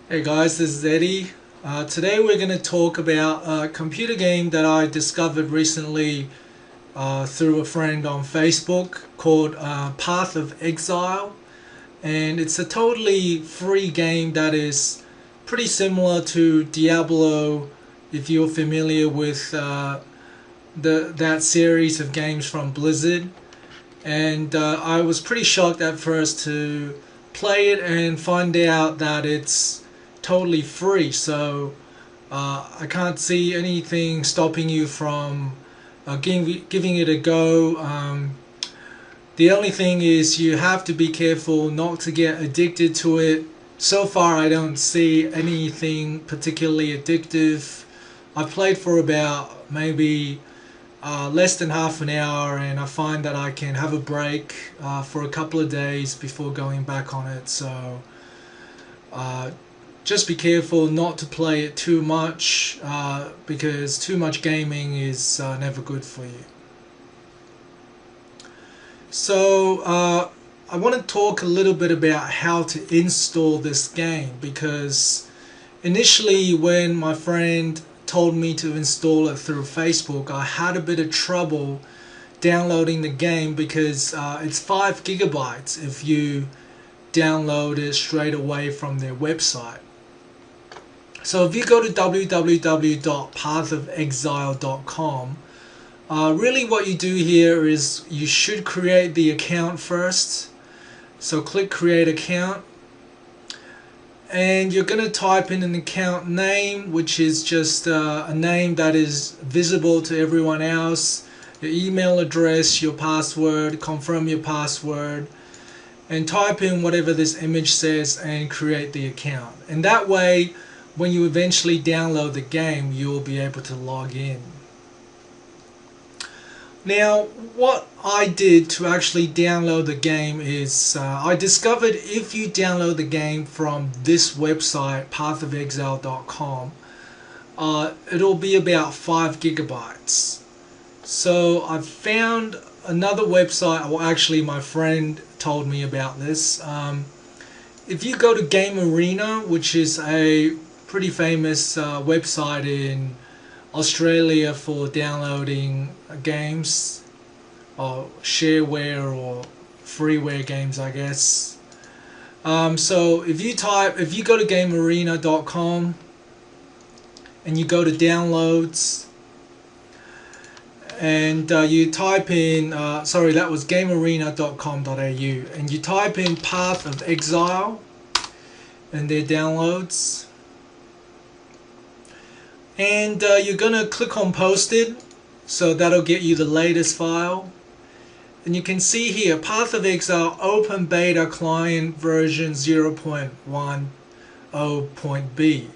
Hey guys, this is Eddie. Today we're going to talk about a computer game that I discovered recently through a friend on Facebook called Path of Exile. And it's a totally free game that is pretty similar to Diablo if you're familiar with that series of games from Blizzard. And I was pretty shocked at first to play it and find out that it's totally free. So I can't see anything stopping you from giving it a go. The only thing is you have to be careful not to get addicted to it. So far I don't see anything particularly addictive. I played for about maybe less than half an hour, and I find that I can have a break for a couple of days before going back on it. So just be careful not to play it too much because too much gaming is never good for you. So I want to talk a little bit about how to install this game, because initially when my friend told me to install it through Facebook, I had a bit of trouble downloading the game because it's 5 gigabytes if you download it straight away from their website. So if you go to www.pathofexile.com, really what you do here is you should create the account first. So click create account, and you're going to type in an account name, which is just a name that is visible to everyone else, your email address, your password, confirm your password, and type in whatever this image says and create the account. And that way, when you eventually download the game, you'll be able to log in. Now, what I did to actually download the game is I discovered if you download the game from this website, pathofexile.com, it'll be about 5 gigabytes. So I found another website. Well, actually my friend told me about this. If you go to Game Arena, which is a pretty famous website in Australia for downloading games, or shareware or freeware games, I guess. So if you go to GameArena.com and you go to downloads, and you type in sorry, that was GameArena.com.au, and you type in Path of Exile and their downloads, and you're gonna click on posted, so that'll get you the latest file. And you can see here, Path of Exile Open Beta Client version 0.10.b,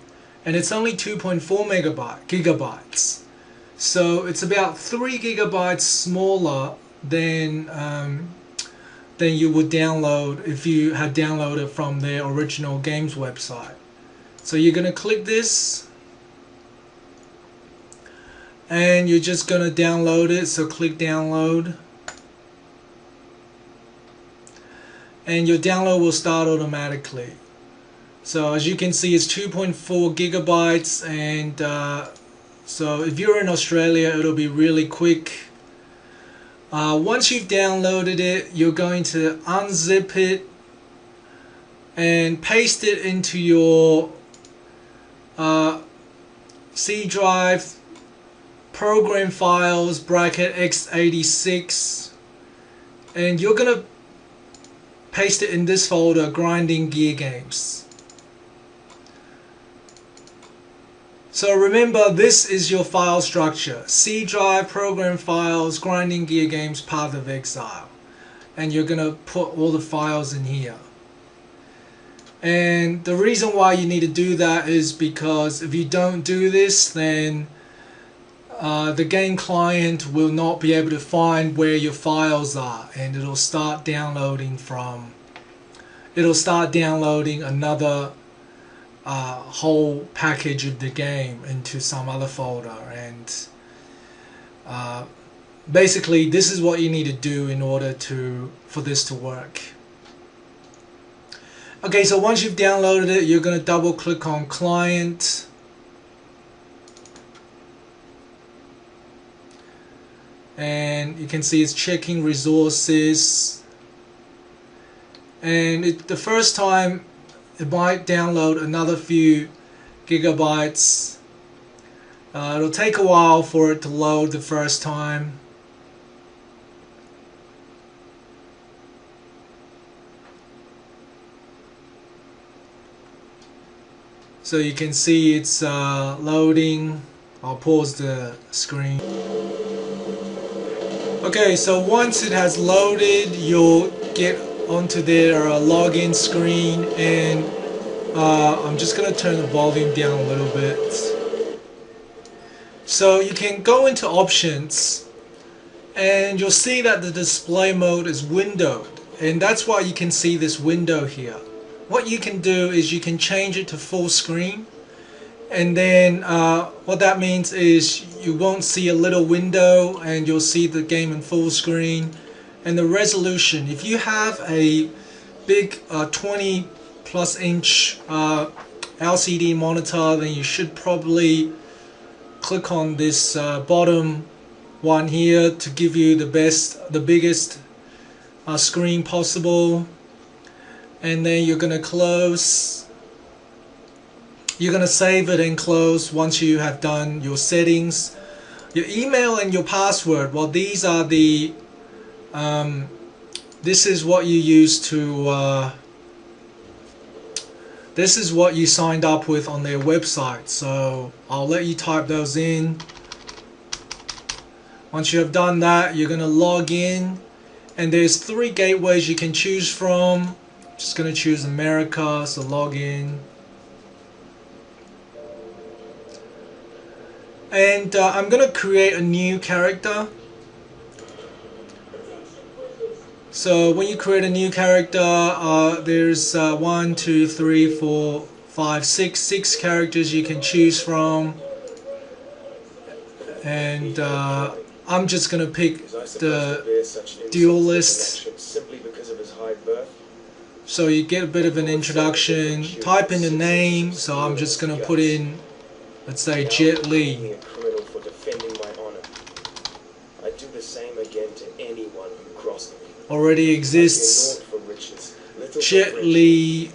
and it's only 2.4 gigabytes. So it's about 3 gigabytes smaller than you would download if you had downloaded from their original games website. So you're gonna click this, and you're just gonna download it. So click download, and your download will start automatically. So as you can see, it's 2.4 gigabytes, and so if you're in Australia, it'll be really quick. Once you've downloaded it, you're going to unzip it and paste it into your C drive, program files, bracket x86, and you're gonna paste it in this folder, Grinding Gear Games. So remember, this is your file structure: C drive, program files, Grinding Gear Games, Path of Exile, and you're gonna put all the files in here. And the reason why you need to do that is because if you don't do this, then the game client will not be able to find where your files are, and it'll start downloading another whole package of the game into some other folder. And basically this is what you need to do in order for this to work. Okay, so once you've downloaded it, you're going to double click on client. And you can see it's checking resources. And the first time it might download another few gigabytes. It'll take a while for it to load the first time. So you can see it's loading. I'll pause the screen. Okay, so once it has loaded, you'll get onto their login screen, and I'm just going to turn the volume down a little bit. So you can go into options, and you'll see that the display mode is windowed, and that's why you can see this window here. What you can do is you can change it to full screen, and then what that means is you won't see a little window and you'll see the game in full screen. And the resolution, if you have a big 20 plus inch LCD monitor, then you should probably click on this bottom one here to give you the biggest screen possible. And then you're going to close. You're going to save it and close once you have done your settings. Your email and your password, well, these are the this is what you use to this is what you signed up with on their website, so I'll let you type those in. Once you have done that, you're going to log in, and there's 3 gateways you can choose from. Just going to choose America, so log in. And I'm going to create a new character. So when you create a new character, there's 1, 2, 3, 4, 5, 6 characters you can choose from. And I'm just going to pick the duelist. So you get a bit of an introduction. Type in the name, so I'm just going to put in, let's say, Jet Li. Already exists. Jet Li.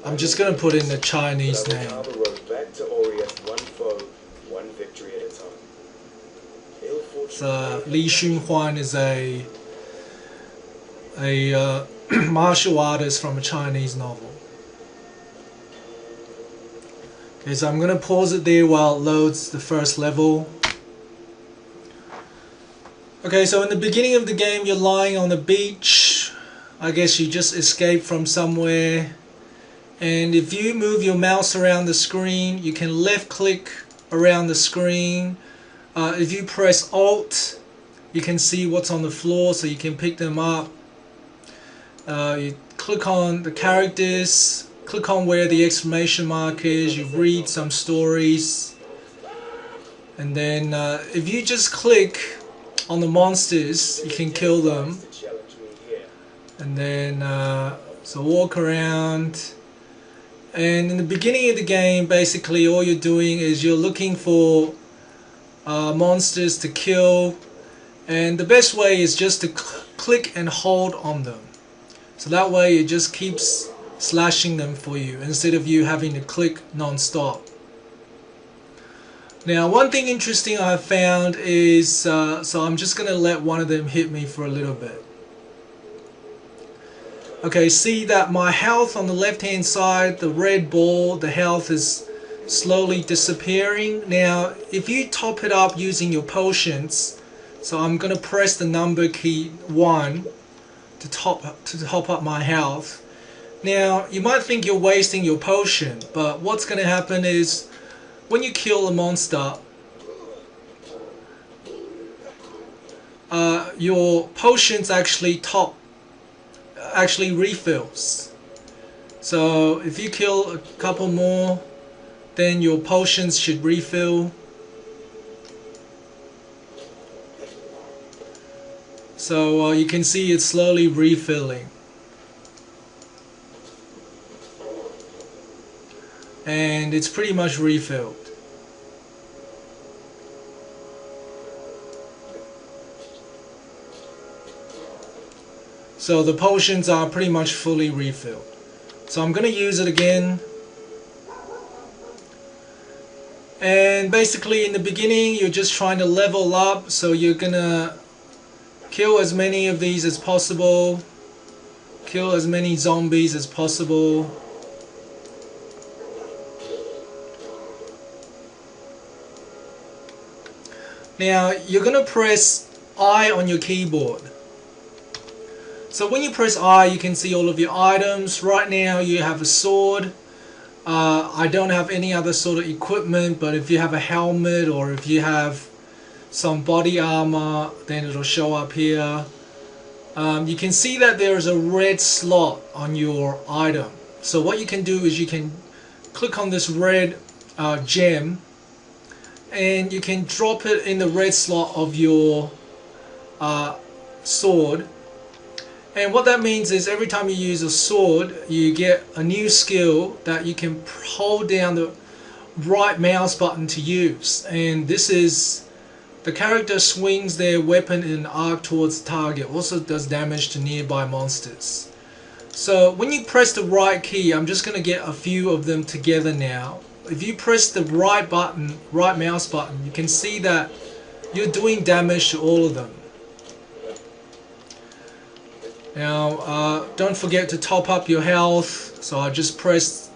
I'm just going to put in the Chinese name. So Li Xunhuan is a martial artist from a Chinese novel. Okay, so I'm going to pause it there while it loads the first level. Okay, so in the beginning of the game you're lying on the beach. I guess you just escaped from somewhere. And if you move your mouse around the screen, you can left click around the screen. If you press Alt, you can see what's on the floor, so you can pick them up. You click on the characters, click on where the exclamation mark is, you read some stories. And then if you just click on the monsters, you can kill them. And then so walk around. And in the beginning of the game, basically all you're doing is you're looking for monsters to kill, and the best way is just to click and hold on them, so that way it just keeps slashing them for you instead of you having to click non-stop. Now, one thing interesting I found is so I'm just gonna let one of them hit me for a little bit. Okay, see that my health on the left hand side, the red ball, the health is slowly disappearing. Now if you top it up using your potions, so I'm going to press the number key 1 to top up my health. Now you might think you're wasting your potion, but what's going to happen is when you kill a monster, your potions actually refills. So if you kill a couple more, then your potions should refill. So you can see it's slowly refilling. and it's pretty much refilled. So the potions are pretty much fully refilled. So I'm going to use it again. And basically in the beginning you're just trying to level up, so you're going to kill as many of these as possible. Kill as many zombies as possible. Now you're going to press I on your keyboard. So when you press I, you can see all of your items. Right now you have a sword. I don't have any other sort of equipment, but if you have a helmet or if you have some body armor, then it'll show up here. You can see that there is a red slot on your item. So what you can do is you can click on this red gem, and you can drop it in the red slot of your sword. And what that means is every time you use a sword, you get a new skill that you can hold down the right mouse button to use. And this is, the character swings their weapon in an arc towards the target, also does damage to nearby monsters. So when you press the right key, I'm just going to get a few of them together now. If you press the right button, right mouse button, you can see that you're doing damage to all of them. Now don't forget to top up your health, so I just pressed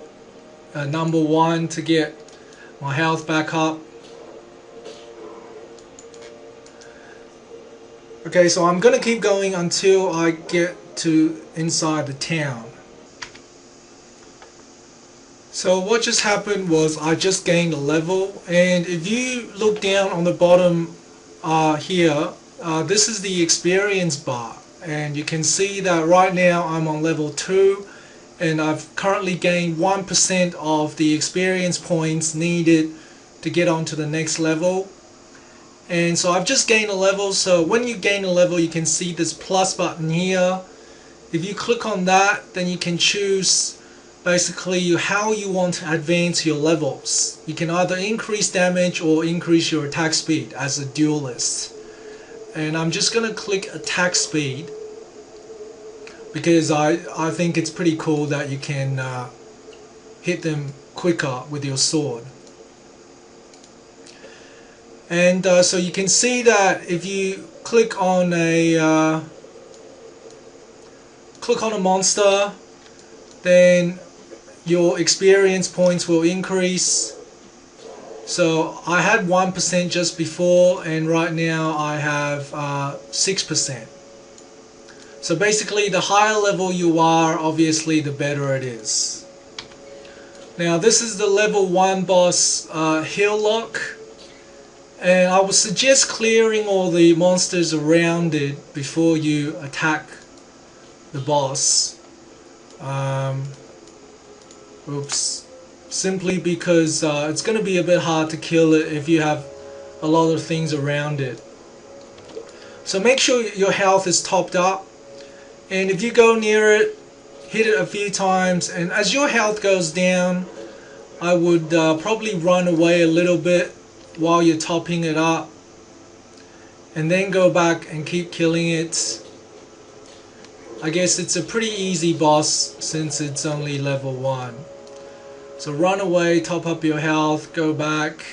number 1 to get my health back up. Okay, so I'm gonna keep going until I get to inside the town. So what just happened was I just gained a level, and if you look down on the bottom here, this is the experience bar. And you can see that right now I'm on level 2, and I've currently gained 1% of the experience points needed to get on to the next level. And so I've just gained a level. So when you gain a level, you can see this plus button here. If you click on that, then you can choose basically how you want to advance your levels. You can either increase damage or increase your attack speed as a duelist. And I'm just going to click attack speed because I think it's pretty cool that you can hit them quicker with your sword. And so you can see that if you click on a monster, then your experience points will increase. So I had 1% just before, and right now I have 6%. So basically the higher level you are, obviously the better it is. Now this is the level 1 boss heal lock, and I would suggest clearing all the monsters around it before you attack the boss. Oops. Simply because it's going to be a bit hard to kill it if you have a lot of things around it. So make sure your health is topped up, and if you go near it, hit it a few times, and as your health goes down, I would probably run away a little bit while you're topping it up, and then go back and keep killing it. I guess it's a pretty easy boss since it's only level 1. So run away, top up your health, go back,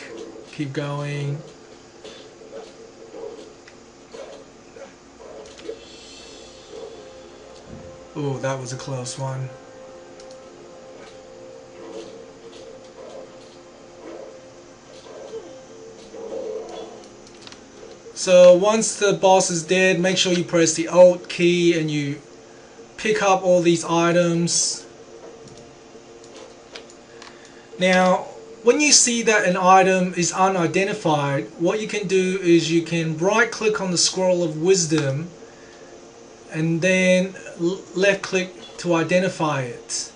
keep going. Oh, that was a close one. So once the boss is dead, make sure you press the Alt key and you pick up all these items. Now, when you see that an item is unidentified, what you can do is you can right click on the scroll of wisdom and then left click to identify it.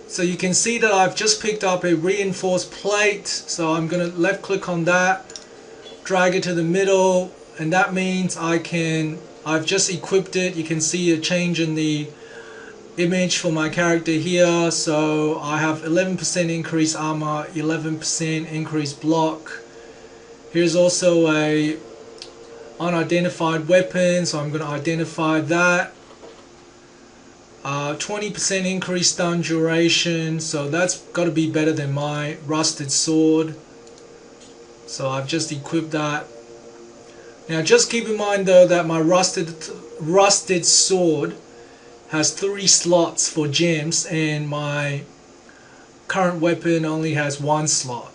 So you can see that I've just picked up a reinforced plate, so I'm going to left click on that, drag it to the middle, and that means I've just equipped it. You can see a change in the image for my character here. So I have 11% increased armor, 11% increased block. Here's also a unidentified weapon, so I'm going to identify that. 20% increased stun duration, so that's got to be better than my rusted sword. So I've just equipped that. Now just keep in mind though that my rusted sword has 3 slots for gems and my current weapon only has 1 slot.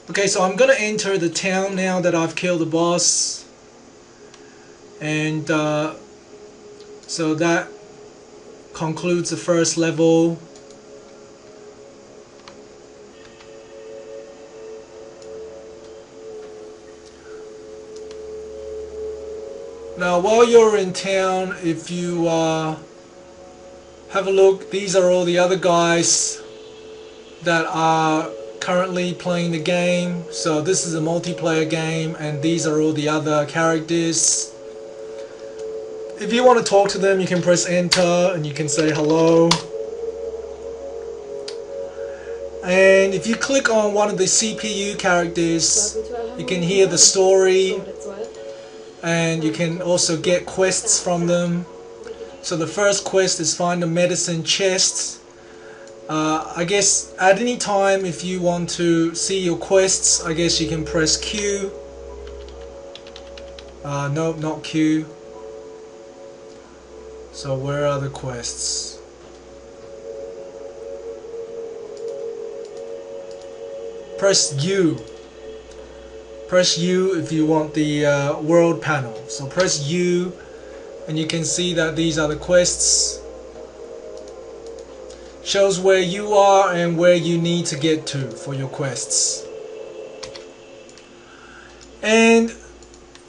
Okay, so I'm gonna enter the town now that I've killed the boss, and so that concludes the first level. Now while you're in town, if you have a look, these are all the other guys that are currently playing the game. So this is a multiplayer game and these are all the other characters. If you want to talk to them, you can press enter and you can say hello. And if you click on one of the CPU characters, you can hear the story and you can also get quests from them. So the first quest is find a medicine chest. I guess at any time if you want to see your quests, I guess you can press Q. No, not Q. So where are the quests? Press U. Press U if you want the world panel. So press U and you can see that these are the quests. Shows where you are and where you need to get to for your quests. And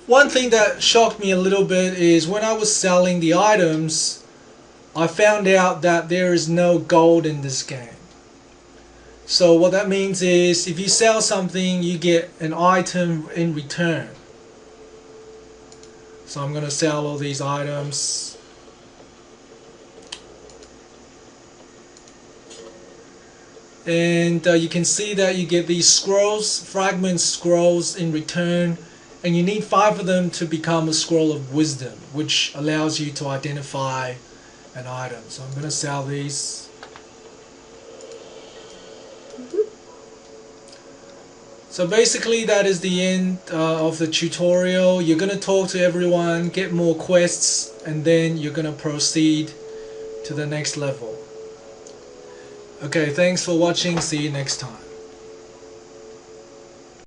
one thing that shocked me a little bit is when I was selling the items, I found out that there is no gold in this game. So what that means is if you sell something, you get an item in return. So I'm going to sell all these items. And you can see that you get these scrolls, fragment scrolls in return, and you need 5 of them to become a scroll of wisdom, which allows you to identify an item. So I'm going to sell these. So basically that is the end of the tutorial. You're going to talk to everyone, get more quests, and then you're going to proceed to the next level. Okay, thanks for watching. See you next time.